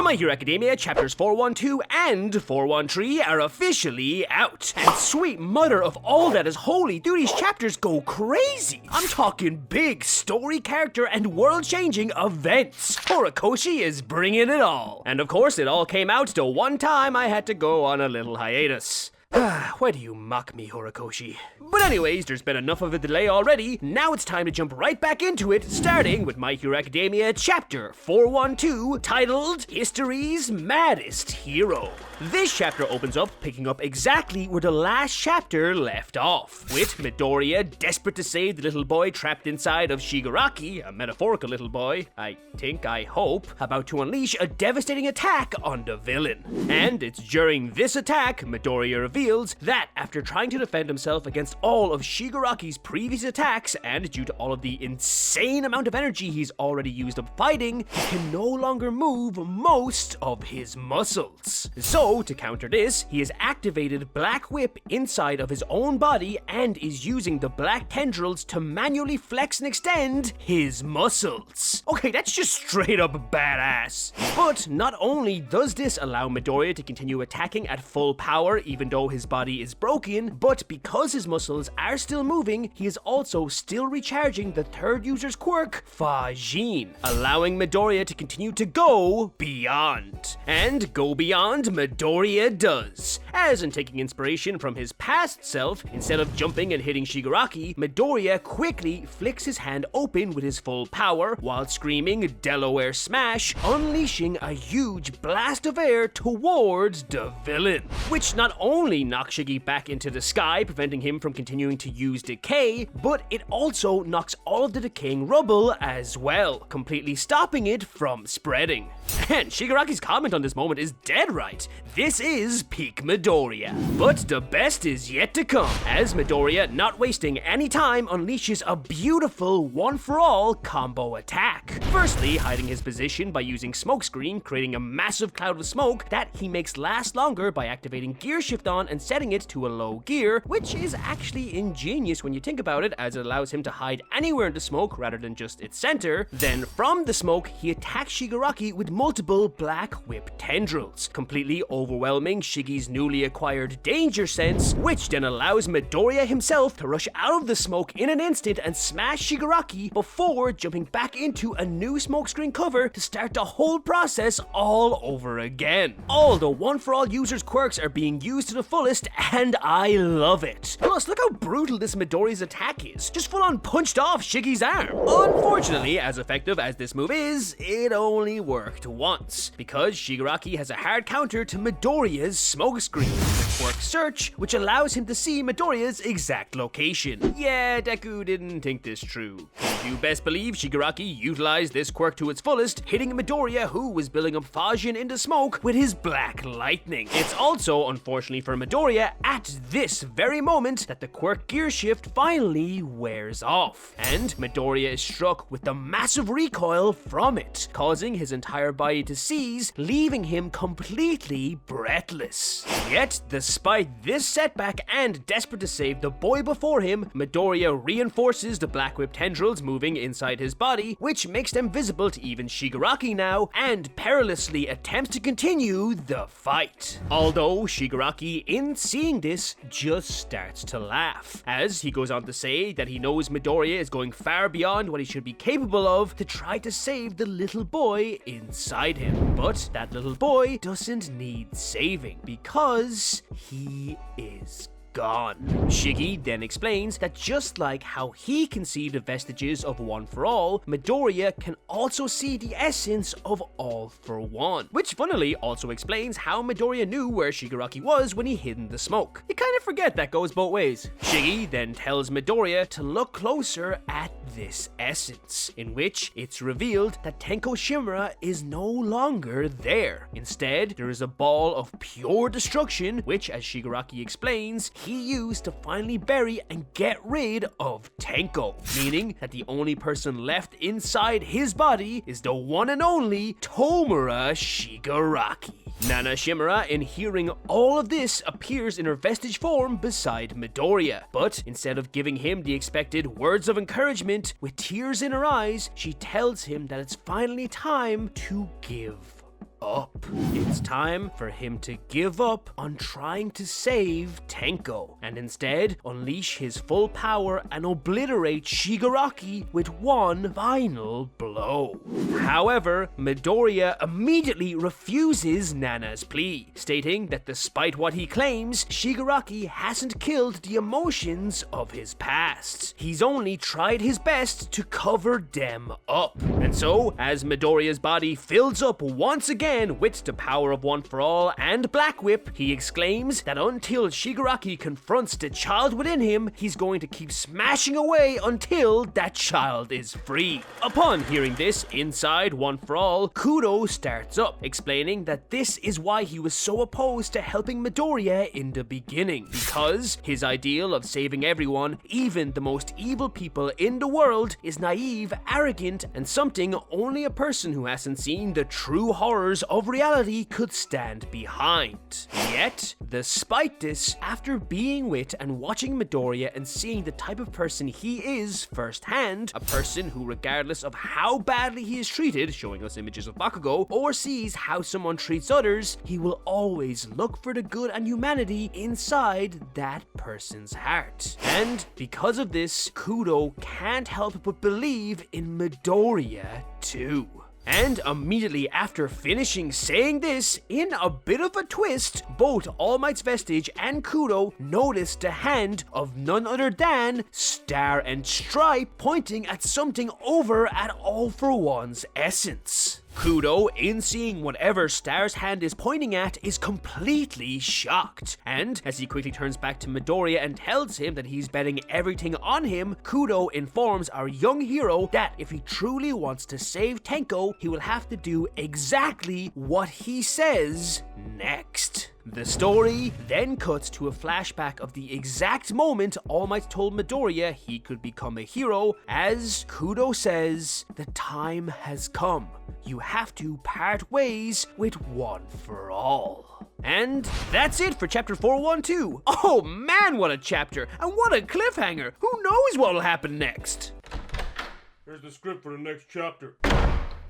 My Hero Academia chapters 412 and 413 are officially out. And sweet mother of all that is holy, dude, these chapters go crazy. I'm talking big story, character, and world-changing events. Horikoshi is bringing it all. And of course, it all came out to one time I had to go on a little hiatus. Why do you mock me, Horikoshi? But anyways, there's been enough of a delay already. Now it's time to jump right back into it, starting with My Hero Academia chapter 412, titled History's Maddest Hero. This chapter opens up picking up exactly where the last chapter left off, with Midoriya desperate to save the little boy trapped inside of Shigaraki, a metaphorical little boy, I hope, about to unleash a devastating attack on the villain. And it's during this attack, Midoriya reveals that after trying to defend himself against all of Shigaraki's previous attacks, and due to all of the insane amount of energy he's already used up fighting, he can no longer move most of his muscles. So, to counter this, he has activated Black Whip inside of his own body and is using the black tendrils to manually flex and extend his muscles. Okay, that's just straight up badass. But not only does this allow Midoriya to continue attacking at full power even though his body is broken, but because his muscles are still moving, he is also still recharging the third user's quirk, Fajin, allowing Midoriya to continue to go beyond. And go beyond Midoriya does, as in taking inspiration from his past self, instead of jumping and hitting Shigaraki, Midoriya quickly flicks his hand open with his full power while screaming Delaware Smash, unleashing a huge blast of air towards the villain, which not only knocks Shiggy back into the sky, preventing him from continuing to use decay, but it also knocks all of the decaying rubble as well, completely stopping it from spreading. And Shigaraki's comment on this moment is dead right. This is peak Midoriya. But the best is yet to come, as Midoriya, not wasting any time, unleashes a beautiful one-for-all combo attack. Firstly, hiding his position by using Smokescreen, creating a massive cloud of smoke that he makes last longer by activating Gear Shift on and setting it to a low gear, which is actually ingenious when you think about it, as it allows him to hide anywhere in the smoke rather than just its center. Then from the smoke, he attacks Shigaraki with multiple Black Whip tendrils, completely overwhelming Shiggy's newly acquired danger sense, which then allows Midoriya himself to rush out of the smoke in an instant and smash Shigaraki before jumping back into a new smokescreen cover to start the whole process all over again. All the one-for-all users' quirks are being used to the fullest, and I love it. Plus, look how brutal this Midoriya's attack is. Just full-on punched off Shiggy's arm. Unfortunately, as effective as this move is, it only worked once, because Shigaraki has a hard counter to Midoriya's smokescreen, the quirk Search, which allows him to see Midoriya's exact location. Yeah, Deku didn't think this true. You best believe Shigaraki utilized this quirk to its fullest, hitting Midoriya, who was building up Fajin into smoke with his black lightning. It's also, unfortunately for Midoriya, at this very moment that the quirk Gear Shift finally wears off, and Midoriya is struck with the massive recoil from it, causing his entire body to seize, leaving him completely breathless. Yet, despite this setback and desperate to save the boy before him, Midoriya reinforces the Black Whip tendrils moving inside his body, which makes them visible to even Shigaraki now, and perilously attempts to continue the fight. Although Shigaraki, in seeing this, just starts to laugh, as he goes on to say that he knows Midoriya is going far beyond what he should be capable of to try to save the little boy inside him. But that little boy doesn't need saving, because he is gone. Shiggy then explains that just like how he can see the vestiges of One for All, Midoriya can also see the essence of All for One, which funnily also explains how Midoriya knew where Shigaraki was when he hid in the smoke. You kind of forget that goes both ways. Shiggy then tells Midoriya to look closer at this essence, in which it's revealed that Tenko Shimura is no longer there. Instead, there is a ball of pure destruction, which, as Shigaraki explains, he used to finally bury and get rid of Tenko, meaning that the only person left inside his body is the one and only Tomura Shigaraki. Nana Shimura, in hearing all of this, appears in her vestige form beside Midoriya, but instead of giving him the expected words of encouragement, with tears in her eyes, she tells him that it's finally time to give up. It's time for him to give up on trying to save Tenko, and instead unleash his full power and obliterate Shigaraki with one final blow. However, Midoriya immediately refuses Nana's plea, stating that despite what he claims, Shigaraki hasn't killed the emotions of his past. He's only tried his best to cover them up. And so, as Midoriya's body fills up once again with the power of One for All and Black Whip, he exclaims that until Shigaraki confronts the child within him, he's going to keep smashing away until that child is free. Upon hearing this, inside One for All, Kudo starts up, explaining that this is why he was so opposed to helping Midoriya in the beginning, because his ideal of saving everyone, even the most evil people in the world, is naive, arrogant, and something only a person who hasn't seen the true horrors of reality could stand behind. Yet, despite this, after being with and watching Midoriya and seeing the type of person he is firsthand, a person who, regardless of how badly he is treated, showing us images of Bakugo, or sees how someone treats others, he will always look for the good and humanity inside that person's heart. And because of this, Kudo can't help but believe in Midoriya too. And immediately after finishing saying this, in a bit of a twist, both All Might's Vestige and Kudo noticed the hand of none other than Star and Stripe pointing at something over at All for One's essence. Kudo, in seeing whatever Star's hand is pointing at, is completely shocked. And as he quickly turns back to Midoriya and tells him that he's betting everything on him, Kudo informs our young hero that if he truly wants to save Tenko, he will have to do exactly what he says next. The story then cuts to a flashback of the exact moment All Might told Midoriya he could become a hero, as Kudo says, "The time has come. You have to part ways with One for All." And that's it for chapter 412. Oh man, what a chapter, and what a cliffhanger. Who knows what'll happen next? Here's the script for the next chapter.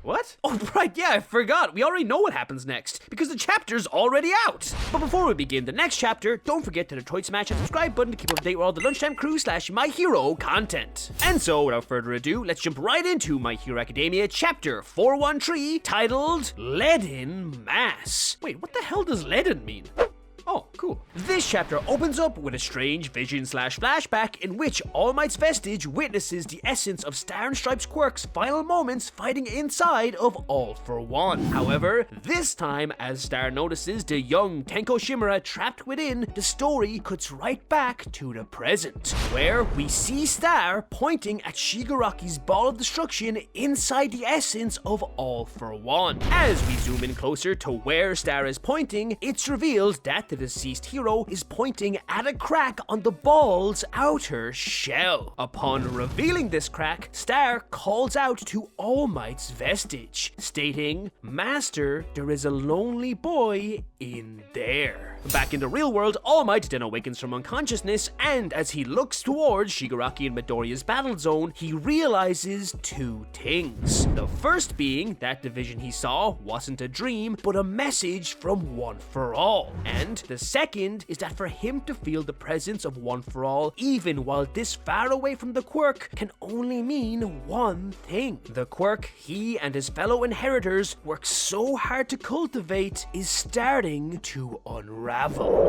What? Oh, right, yeah, I forgot. We already know what happens next, because the chapter's already out. But before we begin the next chapter, don't forget to Detroit smash that subscribe button to keep up to date with all the Lunchtime Crew / My Hero content. And so, without further ado, let's jump right into My Hero Academia chapter 413, titled Leaden Mass. Wait, what the hell does leaden mean? Oh, cool. This chapter opens up with a strange vision / flashback in which All Might's Vestige witnesses the essence of Star and Stripe's quirk's final moments fighting inside of All for One. However, this time, as Star notices the young Tenko Shimura trapped within, the story cuts right back to the present, where we see Star pointing at Shigaraki's ball of destruction inside the essence of All for One. As we zoom in closer to where Star is pointing, it's revealed that the deceased hero is pointing at a crack on the ball's outer shell. Upon revealing this crack, Star calls out to All Might's Vestige, stating, "Master, there is a lonely boy in there." Back in the real world, All Might then awakens from unconsciousness, and as he looks towards Shigaraki and Midoriya's battle zone, he realizes two things. The first being that the vision he saw wasn't a dream, but a message from One for All. And the second is that for him to feel the presence of One for All, even while this far away from the quirk, can only mean one thing. The quirk he and his fellow inheritors worked so hard to cultivate is starting to unravel.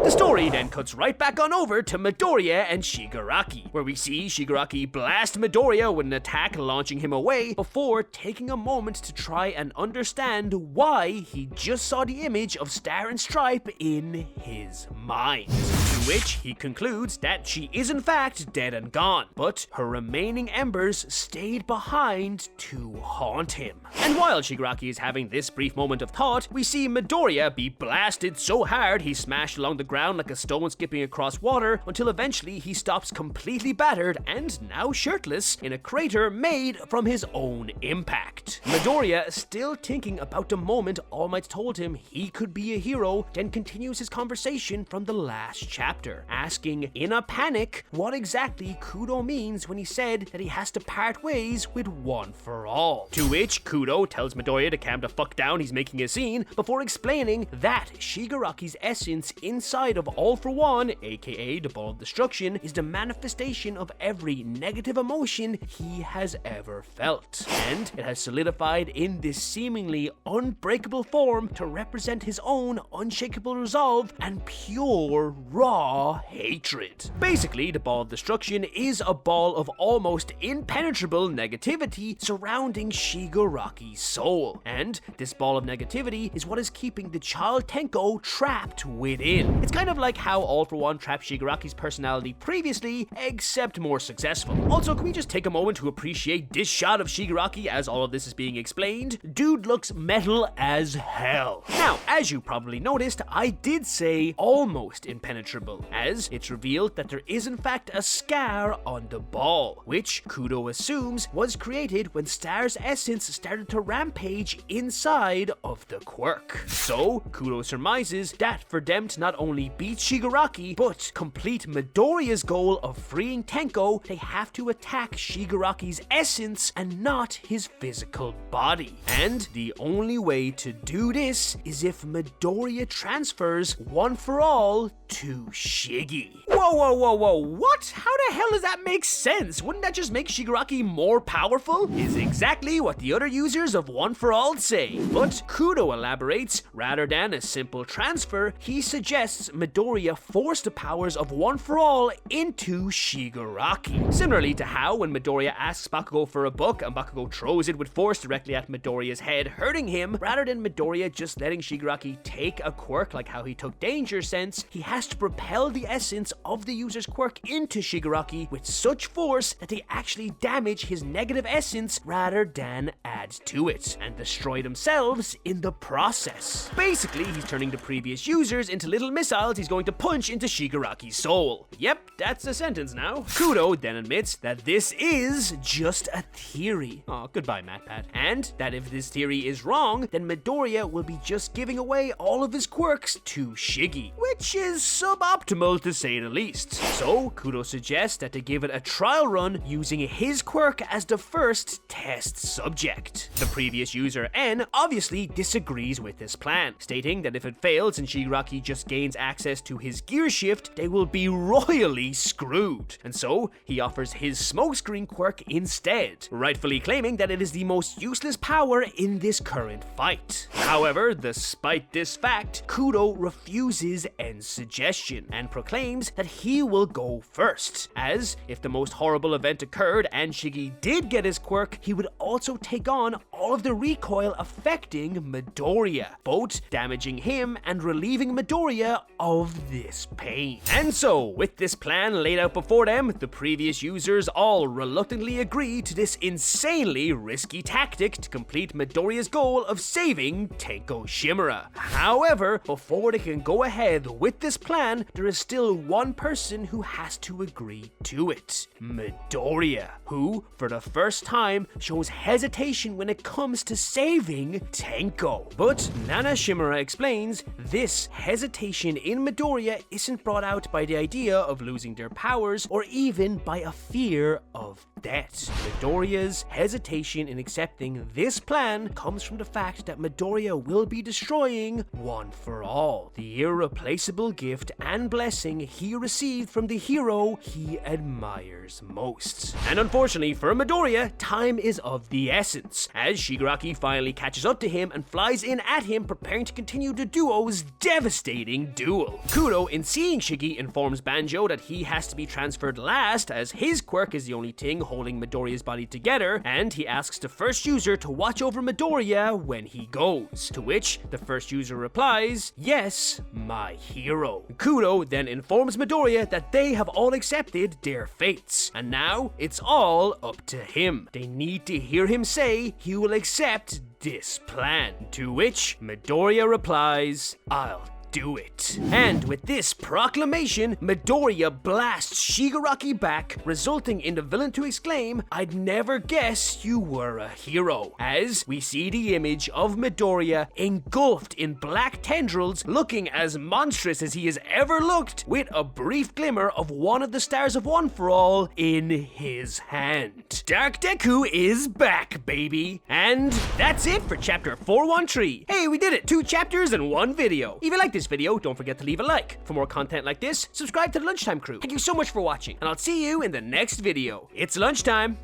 The story then cuts right back on over to Midoriya and Shigaraki, where we see Shigaraki blast Midoriya with an attack, launching him away, before taking a moment to try and understand why he just saw the image of Star and Stripe in his mind. To which he concludes that she is in fact dead and gone, but her remaining embers stayed behind to haunt him. And while Shigaraki is having this brief moment of thought, we see Midoriya be blasted so hard he smashed along the ground like a stone skipping across water, until eventually he stops completely battered and now shirtless in a crater made from his own impact. Midoriya, still thinking about the moment All Might told him he could be a hero, then continues his conversation from the last chapter. chapter, asking in a panic what exactly Kudo means when he said that he has to part ways with One for All. To which Kudo tells Midoriya to calm the fuck down, he's making a scene, before explaining that Shigaraki's essence inside of All for One, aka the Ball of Destruction, is the manifestation of every negative emotion he has ever felt. And it has solidified in this seemingly unbreakable form to represent his own unshakable resolve and pure, raw hatred. Basically, the Ball of Destruction is a ball of almost impenetrable negativity surrounding Shigaraki's soul. And this ball of negativity is what is keeping the child Tenko trapped within. It's kind of like how All for One trapped Shigaraki's personality previously, except more successful. Also, can we just take a moment to appreciate this shot of Shigaraki as all of this is being explained? Dude looks metal as hell. Now, as you probably noticed, I did say almost impenetrable, as it's revealed that there is in fact a scar on the ball, which Kudo assumes was created when Star's essence started to rampage inside of the quirk. So, Kudo surmises that for them to not only beat Shigaraki, but complete Midoriya's goal of freeing Tenko, they have to attack Shigaraki's essence and not his physical body. And the only way to do this is if Midoriya transfers One for All to Shiggy. Whoa, what? How the hell does that make sense? Wouldn't that just make Shigaraki more powerful? Is exactly what the other users of One for All say. But Kudo elaborates, rather than a simple transfer, he suggests Midoriya force the powers of One for All into Shigaraki. Similarly to how when Midoriya asks Bakugo for a book and Bakugo throws it with force directly at Midoriya's head, hurting him, rather than Midoriya just letting Shigaraki take a quirk like how he took Danger Sense, he has to propel the essence of the user's quirk into Shigaraki with such force that they actually damage his negative essence rather than add to it, and destroy themselves in the process. Basically, he's turning the previous users into little missiles he's going to punch into Shigaraki's soul. Yep, that's a sentence now. Kudo then admits that this is just a theory. Oh, goodbye, MatPat. And that if this theory is wrong, then Midoriya will be just giving away all of his quirks to Shiggy, which is suboptimal to say the least. So, Kudo suggests that they give it a trial run using his quirk as the first test subject. The previous user, N, obviously disagrees with this plan, stating that if it fails and Shigaraki just gains access to his gear shift, they will be royally screwed. And so, he offers his smokescreen quirk instead, rightfully claiming that it is the most useless power in this current fight. However, despite this fact, Kudo refuses N's suggestion and proclaims that he will go first, as if the most horrible event occurred and Shiggy did get his quirk, he would also take on all of the recoil affecting Midoriya, both damaging him and relieving Midoriya of this pain. And so, with this plan laid out before them, the previous users all reluctantly agree to this insanely risky tactic to complete Midoriya's goal of saving Tenko Shimura. However, before they can go ahead with this plan, there is still one person who has to agree to it. Midoriya, who, for the first time, shows hesitation when it comes to saving Tenko. But Nana Shimura explains this hesitation in Midoriya isn't brought out by the idea of losing their powers or even by a fear of death. Midoriya's hesitation in accepting this plan comes from the fact that Midoriya will be destroying One for All, the irreplaceable gift and blessing he received from the hero he admires most. And unfortunately for Midoriya, time is of the essence, as Shigaraki finally catches up to him and flies in at him, preparing to continue the duo's devastating duel. Kudo, in seeing Shiggy, informs Banjo that he has to be transferred last, as his quirk is the only thing holding Midoriya's body together, and he asks the first user to watch over Midoriya when he goes, to which the first user replies, "Yes, my hero." Kudo then informs Midoriya that they have all accepted their fates, and now it's all up to him. They need to hear him say he will accept this plan, to which Midoriya replies, "I'll do it. And with this proclamation, Midoriya blasts Shigaraki back, resulting in the villain to exclaim, "I'd never guess you were a hero," as we see the image of Midoriya engulfed in black tendrils, looking as monstrous as he has ever looked, with a brief glimmer of one of the stars of One for All in his hand. Dark Deku is back, baby! And that's it for chapter 413. Hey, we did it! 2 chapters and 1 video. If you like this video, don't forget to leave a like. For more content like this, subscribe to the Lunchtime crew. Thank you so much for watching, and I'll see you in the next video. It's lunchtime!